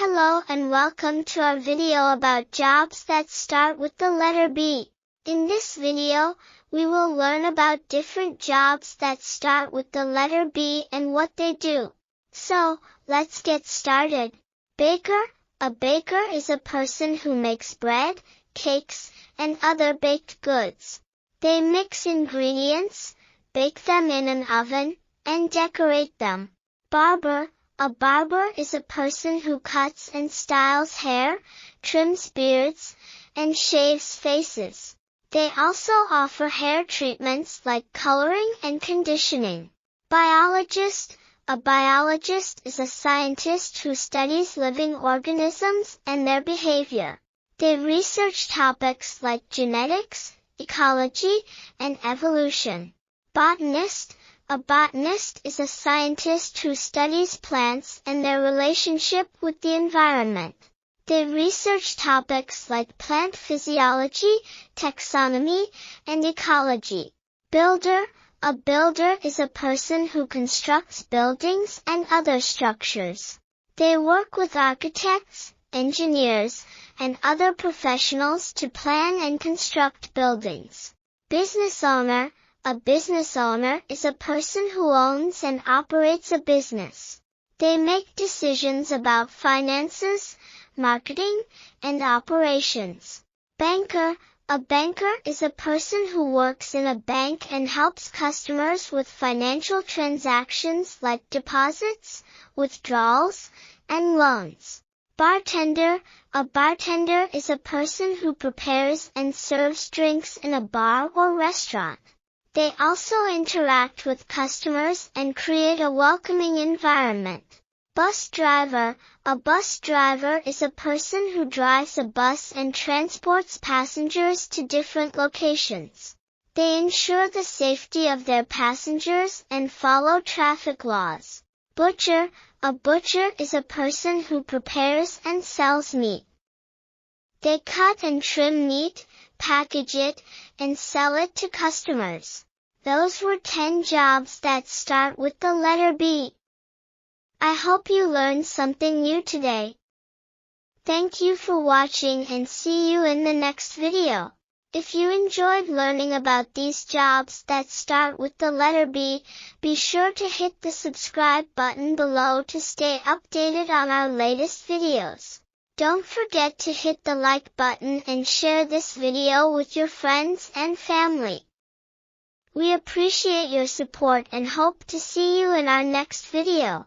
Hello and welcome to our video about jobs that start with the letter B. In this video, we will learn about different jobs that start with the letter B and what they do. So, let's get started. Baker. A baker is a person who makes bread, cakes, and other baked goods. They mix ingredients, bake them in an oven, and decorate them. Barber. A barber is a person who cuts and styles hair, trims beards, and shaves faces. They also offer hair treatments like coloring and conditioning. Biologist. A biologist is a scientist who studies living organisms and their behavior. They research topics like genetics, ecology, and evolution. Botanist. A botanist is a scientist who studies plants and their relationship with the environment. They research topics like plant physiology, taxonomy, and ecology. Builder. A builder is a person who constructs buildings and other structures. They work with architects, engineers, and other professionals to plan and construct buildings. Business owner. A business owner is a person who owns and operates a business. They make decisions about finances, marketing, and operations. Banker. A banker is a person who works in a bank and helps customers with financial transactions like deposits, withdrawals, and loans. Bartender. A bartender is a person who prepares and serves drinks in a bar or restaurant. They also interact with customers and create a welcoming environment. Bus driver. A bus driver is a person who drives a bus and transports passengers to different locations. They ensure the safety of their passengers and follow traffic laws. Butcher. A butcher is a person who prepares and sells meat. They cut and trim meat, package it, and sell it to customers. Those were 10 jobs that start with the letter B. I hope you learned something new today. Thank you for watching and see you in the next video. If you enjoyed learning about these jobs that start with the letter B, be sure to hit the subscribe button below to stay updated on our latest videos. Don't forget to hit the like button and share this video with your friends and family. We appreciate your support and hope to see you in our next video.